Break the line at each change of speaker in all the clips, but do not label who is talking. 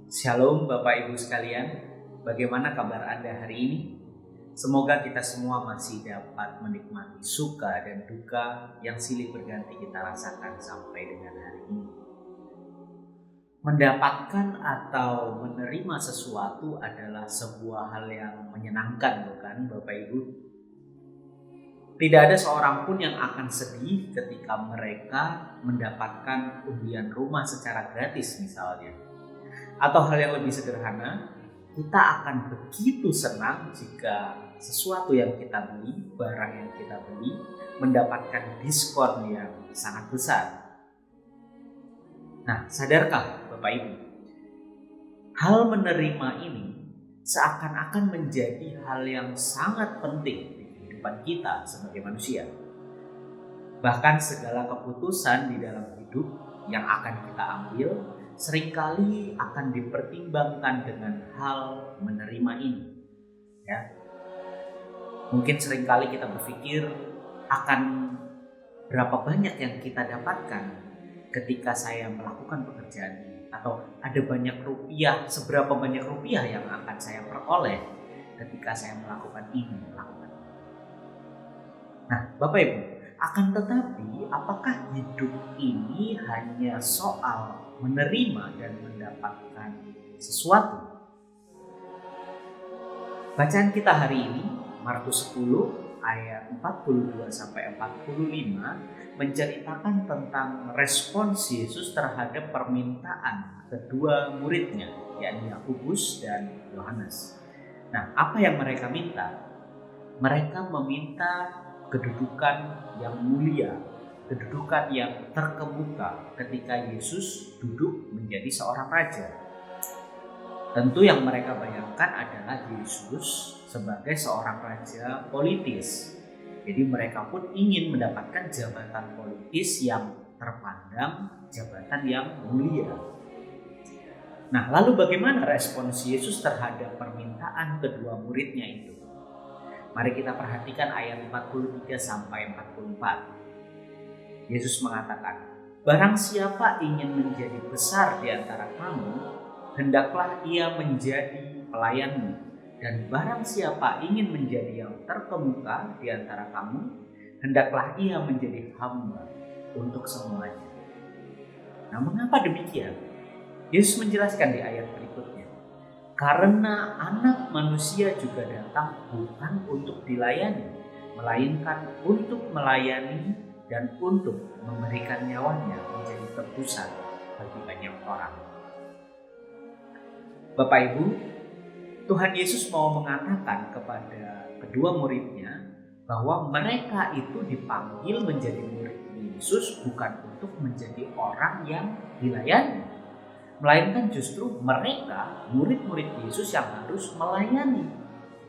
Shalom Bapak Ibu sekalian, bagaimana kabar Anda hari ini? Semoga kita semua masih dapat menikmati suka dan duka yang silih berganti kita rasakan sampai dengan hari ini. Mendapatkan atau menerima sesuatu adalah sebuah hal yang menyenangkan, bukan Bapak Ibu? Tidak ada seorang pun yang akan sedih ketika mereka mendapatkan undian rumah secara gratis misalnya. Atau hal yang lebih sederhana, kita akan begitu senang jika sesuatu yang kita beli, barang yang kita beli, mendapatkan diskon yang sangat besar. Nah, sadarkah Bapak Ibu? Hal menerima ini seakan-akan menjadi hal yang sangat penting di kehidupan kita sebagai manusia. Bahkan segala keputusan di dalam hidup yang akan kita ambil seringkali akan dipertimbangkan dengan hal menerima ini. Ya. Mungkin seringkali kita berpikir akan berapa banyak yang kita dapatkan ketika saya melakukan pekerjaan ini, atau ada banyak rupiah, seberapa banyak rupiah yang akan saya peroleh ketika saya melakukan ini, melakukan ini. Nah, Bapak Ibu, akan tetapi apakah hidup ini hanya soal menerima dan mendapatkan sesuatu? Bacaan kita hari ini, Markus 10 ayat 42 sampai 45 menceritakan tentang respons Yesus terhadap permintaan kedua muridnya, yakni Yakobus dan Yohanes. Nah, apa yang mereka minta? Mereka meminta kedudukan yang mulia, kedudukan yang terkemuka ketika Yesus duduk menjadi seorang raja. Tentu yang mereka bayangkan adalah Yesus sebagai seorang raja politis. Jadi mereka pun ingin mendapatkan jabatan politis yang terpandang, jabatan yang mulia. Nah, lalu bagaimana respons Yesus terhadap permintaan kedua muridnya itu? Mari kita perhatikan ayat 43 sampai 44. Yesus mengatakan, "Barang siapa ingin menjadi besar di antara kamu, hendaklah ia menjadi pelayanmu. Dan barang siapa ingin menjadi yang terkemuka di antara kamu, hendaklah ia menjadi hamba untuk semuanya." Nah, mengapa demikian? Yesus menjelaskan di ayat berikutnya. Karena anak manusia juga datang bukan untuk dilayani, melainkan untuk melayani dan untuk memberikan nyawanya menjadi tebusan bagi banyak orang. Bapak Ibu, Tuhan Yesus mau mengatakan kepada kedua muridnya bahwa mereka itu dipanggil menjadi murid Yesus bukan untuk menjadi orang yang dilayani, melainkan justru mereka, murid-murid Yesus yang harus melayani.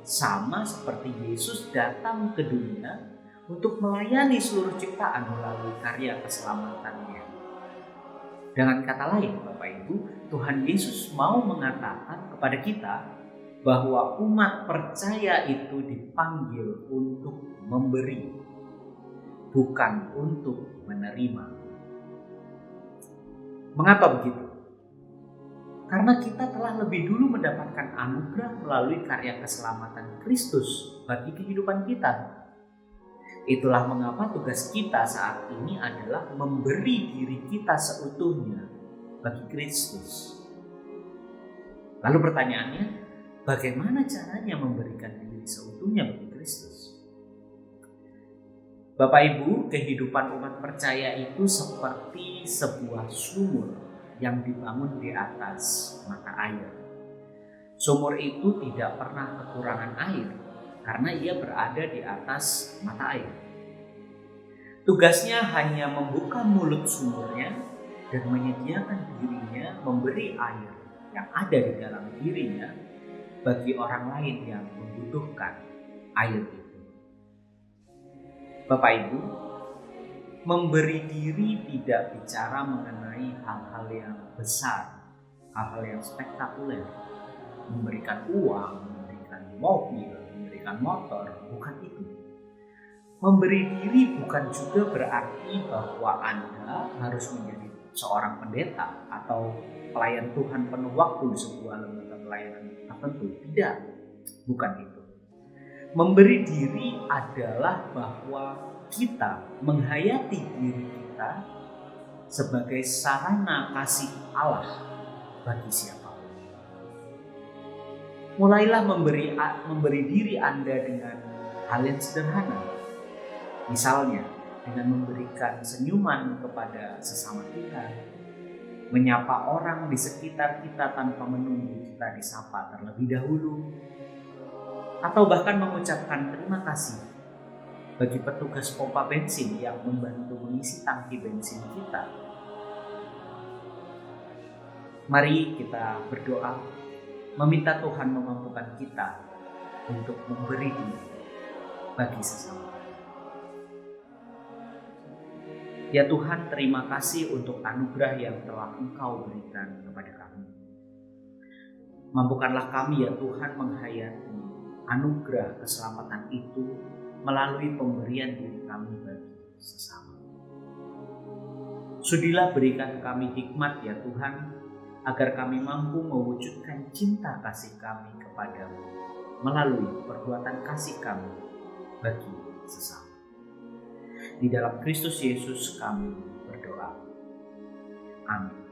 Sama seperti Yesus datang ke dunia untuk melayani seluruh ciptaan melalui karya keselamatannya. Dengan kata lain, Bapak Ibu, Tuhan Yesus mau mengatakan kepada kita bahwa umat percaya itu dipanggil untuk memberi, bukan untuk menerima. Mengapa begitu? Karena kita telah lebih dulu mendapatkan anugerah melalui karya keselamatan Kristus bagi kehidupan kita. Itulah mengapa tugas kita saat ini adalah memberi diri kita seutuhnya bagi Kristus. Lalu pertanyaannya, bagaimana caranya memberikan diri seutuhnya bagi Kristus? Bapak Ibu, kehidupan umat percaya itu seperti sebuah sumur yang dibangun di atas mata air. Sumur itu tidak pernah kekurangan air karena ia berada di atas mata air. Tugasnya hanya membuka mulut sumurnya dan menyediakan dirinya memberi air yang ada di dalam dirinya bagi orang lain yang membutuhkan air itu. Bapak Ibu, memberi diri tidak bicara mengenai hal-hal yang besar, hal-hal yang spektakuler. Memberikan uang, memberikan mobil, memberikan motor, bukan itu. Memberi diri bukan juga berarti bahwa Anda harus menjadi seorang pendeta atau pelayan Tuhan penuh waktu di sebuah lembaga pelayanan tertentu. Tidak, bukan itu. Memberi diri adalah bahwa kita menghayati diri kita sebagai sarana kasih Allah bagi siapapun. Mulailah memberi diri Anda dengan hal yang sederhana. Misalnya, dengan memberikan senyuman kepada sesama kita, menyapa orang di sekitar kita tanpa menunggu kita disapa terlebih dahulu, atau bahkan mengucapkan terima kasih bagi petugas pompa bensin yang membantu mengisi tangki bensin kita. Mari kita berdoa, meminta Tuhan memampukan kita untuk memberi diri bagi sesama. Ya Tuhan, terima kasih untuk anugerah yang telah Engkau berikan kepada kami. Mampukanlah kami ya Tuhan menghayati anugerah keselamatan itu melalui pemberian diri kami bagi sesama. Sudilah berikan kami hikmat ya Tuhan, agar kami mampu mewujudkan cinta kasih kami kepadamu melalui perbuatan kasih kami bagi sesama. Di dalam Kristus Yesus kami berdoa. Amin.